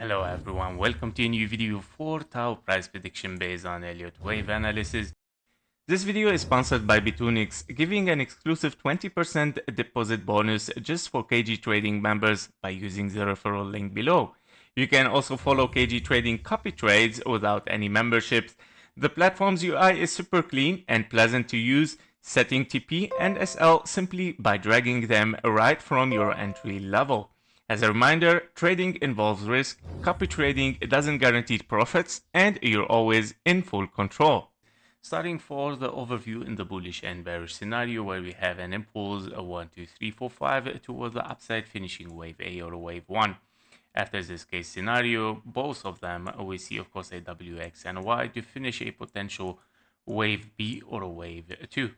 Hello everyone, welcome to a new video for Tau price prediction based on Elliott wave analysis. This video is sponsored by BITUNIX, giving an exclusive 20% deposit bonus just for KG Trading members by using the referral link below. You can also follow KG Trading copy trades without any memberships. The platform's UI is super clean and pleasant to use, setting TP and SL simply by dragging them right from your entry level. As a reminder, trading involves risk, copy trading doesn't guarantee profits, and you're always in full control. Starting for the overview in the bullish and bearish scenario where we have an impulse, a 1, 2, 3, 4, 5 towards the upside, finishing wave A or wave 1. After this case scenario, both of them, we see of course a WX and a Y to finish a potential wave B or a wave 2.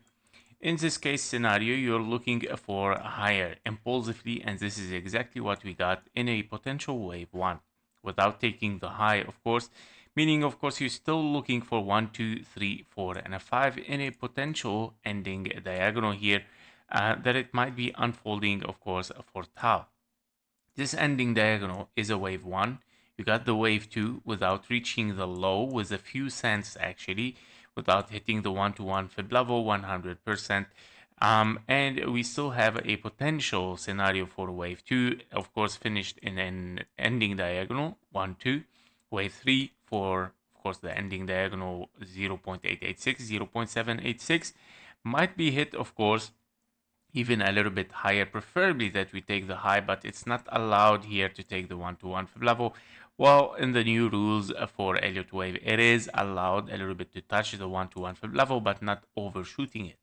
In this case scenario, you're looking for higher impulsively, and this is exactly what we got in a potential wave 1 without taking the high, of course, meaning of course you're still looking for 1, 2, 3, 4, and a 5 in a potential ending diagonal here that it might be unfolding, of course, for Tau. This ending diagonal is a wave 1. You got the wave 2 without reaching the low with a few cents actually, without hitting the 1-to-1 fib level 100%. And we still have a potential scenario for wave 2, of course, finished in an ending diagonal 1, 2, wave 3 for, of course, the ending diagonal 0.886, 0.786 might be hit, of course, even a little bit higher, preferably that we take the high, but it's not allowed here to take the 1-to-1 fib level. Well, in the new rules for Elliott wave, it is allowed a little bit to touch the 1-to-1 fib level, but not overshooting it.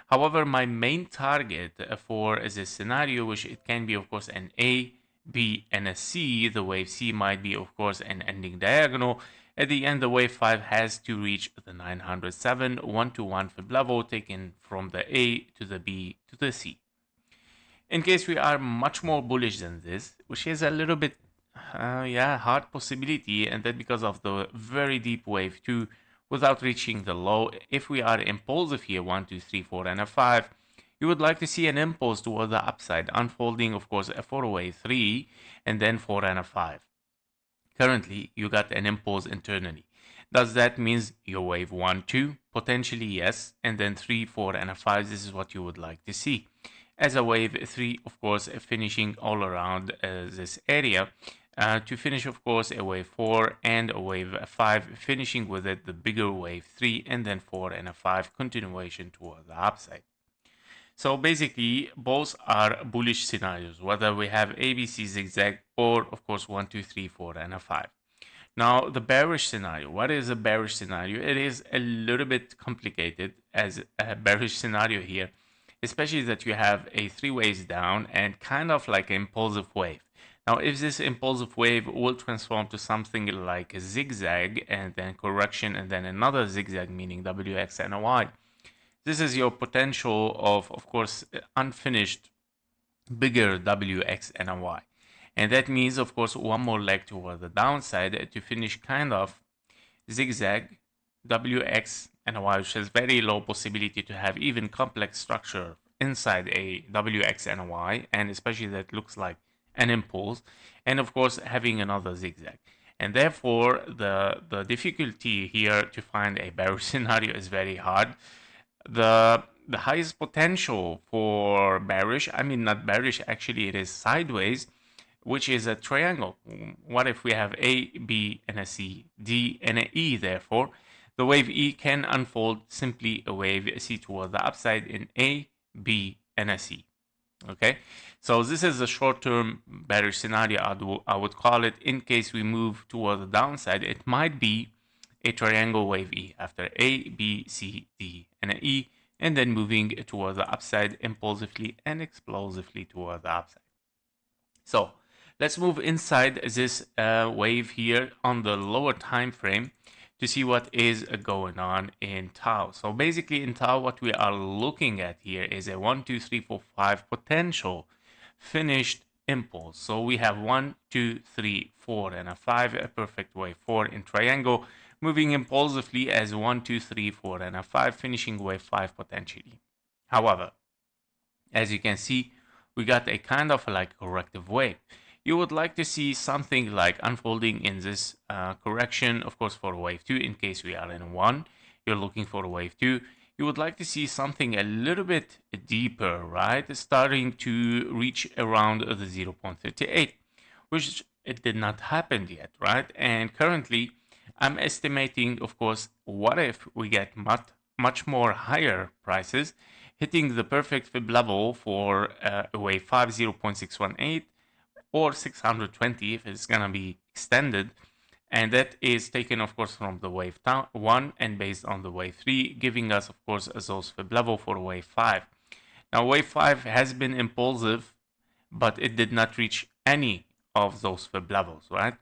However, my main target for this scenario, which it can be, of course, an A, B, and a C. The wave C might be, of course, an ending diagonal. At the end, the wave 5 has to reach the 907 1-to-1 fib level, taken from the A to the B to the C. In case we are much more bullish than this, which is a little bit hard possibility, and that because of the very deep wave 2 without reaching the low. If we are impulsive here, 1, 2, 3, 4, and a 5, you would like to see an impulse toward the upside, unfolding, of course, for wave 3, and then 4 and a 5. Currently, you got an impulse internally. Does that mean your wave 1, 2? Potentially yes, and then 3, 4, and a 5, this is what you would like to see. As a wave 3, of course, finishing all around this area, to finish, of course, a wave 4 and a wave 5, finishing with it the bigger wave 3, and then 4 and a 5, continuation toward the upside. So basically, both are bullish scenarios, whether we have ABC zigzag or, of course, 1, 2, 3, 4, and a 5. Now, the bearish scenario. What is a bearish scenario? It is a little bit complicated as a bearish scenario here, especially that you have a 3 waves down and kind of like an impulsive wave. Now, if this impulsive wave will transform to something like a zigzag and then correction and then another zigzag, meaning WX and a Y, this is your potential of course, unfinished bigger WX and a Y. And that means, of course, one more leg toward the downside to finish kind of zigzag, WX, and a Y, which has very low possibility to have even complex structure inside a WX and a Y, and especially that looks like an impulse, and of course having another zigzag. And therefore, the difficulty here to find a bearish scenario is very hard. The highest potential for bearish, I mean not bearish, actually it is sideways, which is a triangle. What if we have A, B, and a C, D, and an E? Therefore, the wave E can unfold simply a wave C toward the upside in A, B, and a C. Okay, so this is a short-term bearish scenario, I would call it. In case we move toward the downside, it might be a triangle wave E after A, B, C, D, and an E, and then moving toward the upside impulsively and explosively toward the upside. So let's move inside this wave here on the lower time frame to see what is going on in Tau. So basically in Tau, what we are looking at here is a 1, 2, 3, 4, 5 potential finished impulse. So we have 1, 2, 3, 4, and a 5, a perfect wave 4 in triangle, moving impulsively as 1, 2, 3, 4, and a 5, finishing wave 5 potentially. However, as you can see, we got a kind of like corrective wave. you would like to see something like unfolding in this correction. Of course, for wave 2, in case we are in 1, you're looking for wave 2. You would like to see something a little bit deeper, right? Starting to reach around the 0.38, which it did not happen yet, right? And currently, I'm estimating, of course, what if we get much more higher prices, hitting the perfect fib level for wave 5, 0.618, or 620 if it's gonna be extended, and that is taken of course from the wave 1 and based on the wave 3, giving us of course those fib level for wave 5. Now wave 5 has been impulsive, but it did not reach any of those fib levels, right?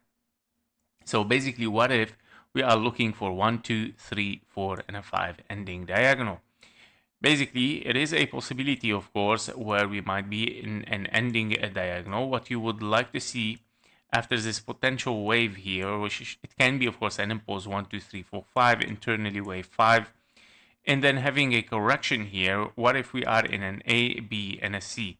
So basically, what if we are looking for 1, 2, 3, 4, and a 5 ending diagonal? Basically, it is a possibility, of course, where we might be in an ending a diagonal. What you would like to see after this potential wave here, which it can be, of course, an impulse 1, 2, 3, 4, 5, internally wave 5, and then having a correction here. What if we are in an A, B, and a C?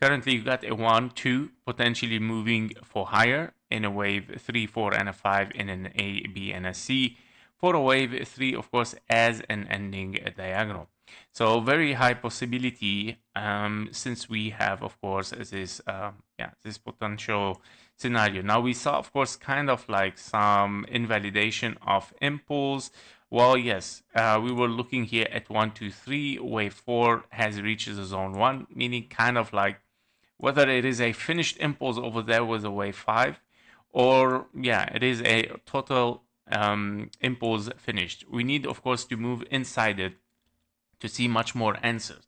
Currently, you got a 1, 2, potentially moving for higher in a wave 3, 4, and a 5 in an A, B, and a C. For a wave 3, of course, as an ending diagonal. So very high possibility since we have, of course, this potential scenario. Now we saw, of course, kind of like some invalidation of impulse. Well, yes, we were looking here at 1, 2, 3. Wave 4 has reached the zone 1, meaning kind of like whether it is a finished impulse over there with a wave 5, or yeah, it is a total impulse finished. We need, of course, to move inside it to see much more answers.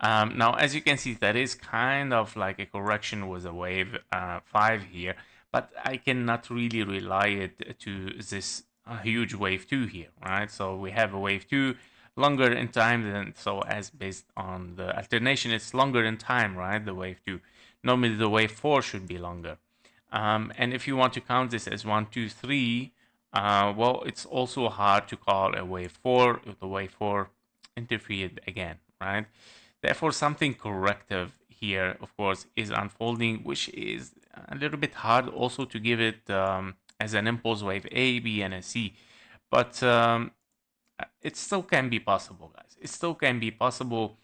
Now, as you can see, that is kind of like a correction with a wave 5 here, but I cannot really rely it to this huge wave 2 here, right? So we have a wave 2 longer in time than, so as based on the alternation, it's longer in time, right? The wave 2. Normally the wave 4 should be longer. And if you want to count this as 1, 2, 3, well, it's also hard to call a wave 4 if the wave 4 interfered again, right? Therefore, something corrective here, of course, is unfolding, which is a little bit hard also to give it as an impulse wave A, B, and a C. But it still can be possible, guys. It still can be possible.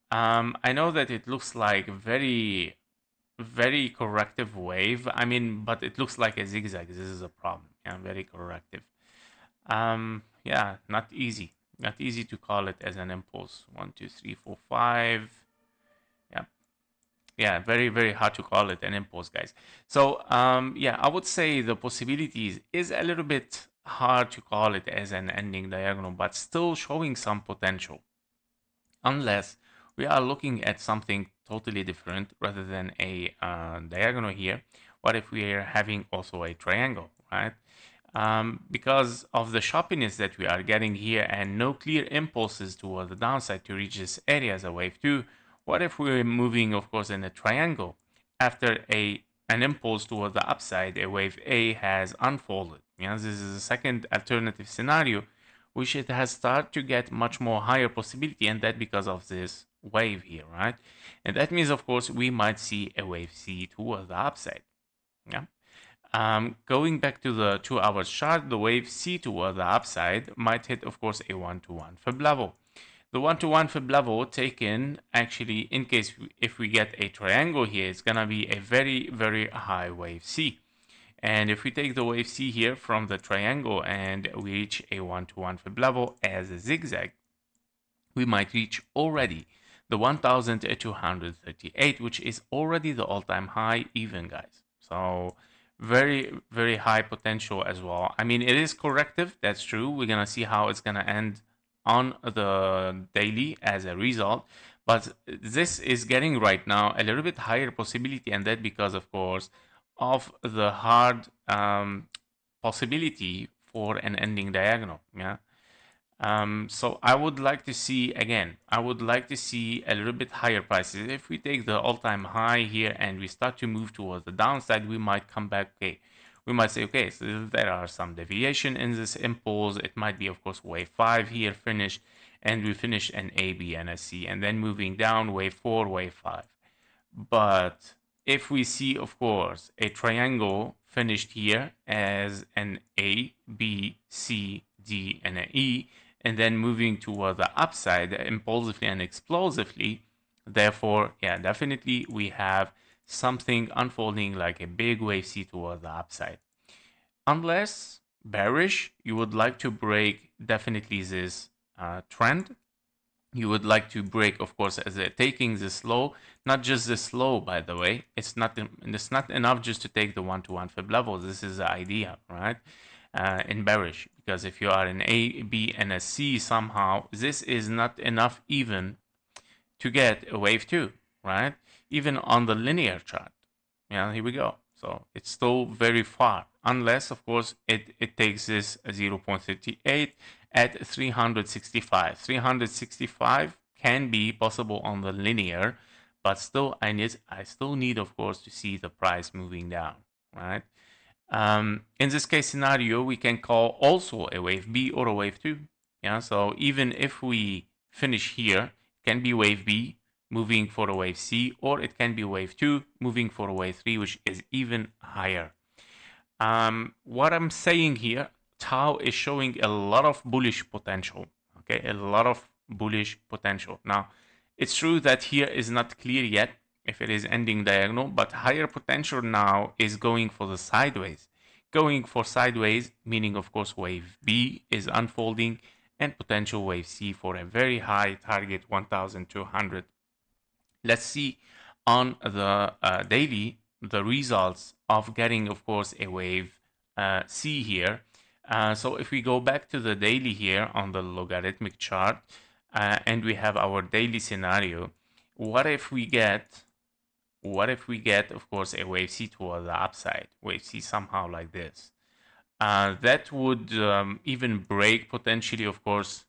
I know that it looks like very corrective wave. I mean, but it looks like a zigzag. This is a problem. Yeah, very corrective. Yeah, not easy. Not easy to call it as an impulse. 1, 2, 3, 4, 5. Yeah. Yeah, very hard to call it an impulse, guys. So yeah, I would say the possibilities is a little bit hard to call it as an ending diagonal, but still showing some potential. Unless we are looking at something totally different rather than a diagonal here. What if we are having also a triangle, right? Because of the choppiness that we are getting here and no clear impulses toward the downside to reach this area as a wave 2, what if we're moving, of course, in a triangle? After an impulse toward the upside, a wave A has unfolded. This is a second alternative scenario, which it has started to get much more higher possibility, and that because of this wave here, right? And that means, of course, we might see a wave C toward the upside. Yeah. Going back to the 2 hours chart, the wave C toward the upside might hit, of course, a 1-to-1 fib level. The 1-to-1 fib level taken, actually, in case if we get a triangle here, it's gonna be a very high wave C. And if we take the wave C here from the triangle and we reach a 1-to-1 fib level as a zigzag, we might reach already the 1238, which is already the all-time high even, guys. So very high potential as well. I mean, it is corrective, that's true. We're gonna see how it's gonna end on the daily as a result, but this is getting right now a little bit higher possibility, and that because, of course, of the hard possibility for an ending diagonal. Yeah. So I would like to see, again, I would like to see a little bit higher prices. If we take the all-time high here and we start to move towards the downside, we might come back, okay, we might say, okay, so there are some deviation in this impulse. It might be, of course, wave 5 here finished, and we finish an A, B, and a C, and then moving down, wave 4, wave 5. But if we see, of course, a triangle finished here as an A, B, C, D, and an E, and then moving toward the upside impulsively and explosively, therefore, yeah, definitely we have something unfolding like a big wave C toward the upside. Unless bearish, you would like to break definitely this trend. You would like to break, of course, as taking this low, not just this low, by the way. It's not enough just to take the 1-to-1 fib level. This is the idea, right? In bearish, because if you are in A, B, and a C somehow, this is not enough even to get a wave 2, right? Even on the linear chart. Yeah, here we go. So it's still very far, unless, of course, it takes this 0.38 at 365. 365 can be possible on the linear, but still, I still need, of course, to see the price moving down, right? In this case scenario, we can call also a wave B or a wave 2. Yeah, so even if we finish here, it can be wave B moving for a wave C, or it can be wave 2 moving for a wave 3, which is even higher. What I'm saying here, Tau is showing a lot of bullish potential. Okay, a lot of bullish potential. Now, it's true that here is not clear yet if it is ending diagonal, but higher potential now is going for the sideways. Going for sideways, meaning of course wave B is unfolding and potential wave C for a very high target 1200. Let's see on the daily the results of getting, of course, a wave C here. So if we go back to the daily here on the logarithmic chart, and we have our daily scenario, what if we get, of course, a wave C toward the upside, wave C somehow like this? That would even break potentially, of course,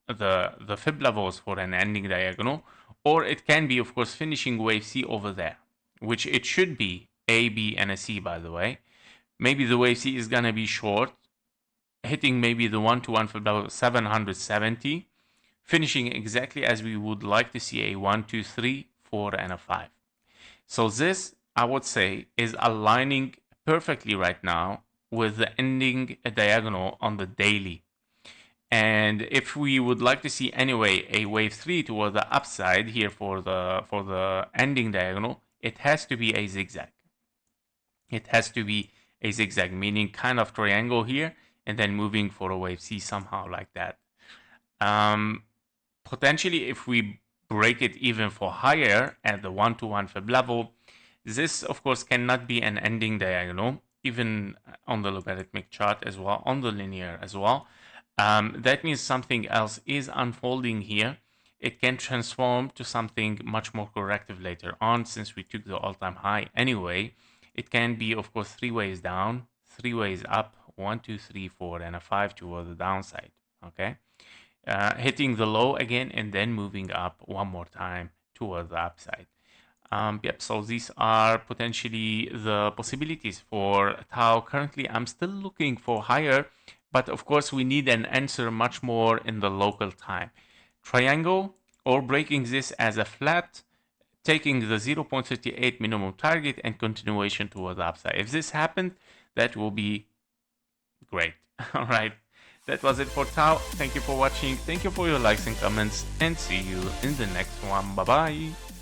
the fib levels for an ending diagonal, or it can be, of course, finishing wave C over there, which it should be A, B, and a C, by the way. Maybe the wave C is gonna be short, hitting maybe the 1-to-1 fib level 770, finishing exactly as we would like to see a 1, 2, 3, 4, and a 5. So this, I would say, is aligning perfectly right now with the ending diagonal on the daily. And if we would like to see anyway a wave 3 toward the upside here for the ending diagonal, it has to be a zigzag. It has to be a zigzag, meaning kind of triangle here and then moving for a wave C somehow like that. Potentially, if we break it even for higher at the 1-to-1 fib level, this of course cannot be an ending diagonal, even on the logarithmic chart as well, on the linear as well. That means something else is unfolding here. It can transform to something much more corrective later on, since we took the all-time high anyway. It can be, of course, 3 ways down, 3 ways up, 1, 2, 3, 4, and a 5 toward the downside. Okay, hitting the low again and then moving up one more time toward the upside. Yep, so these are potentially the possibilities for Tau. Currently, I'm still looking for higher, but of course, we need an answer much more in the local time. Triangle or breaking this as a flat, taking the 0.38 minimum target and continuation toward the upside. If this happened, that will be great. All right, that was it for Tau. Thank you for watching. Thank you for your likes and comments, and see you in the next one. Bye-bye.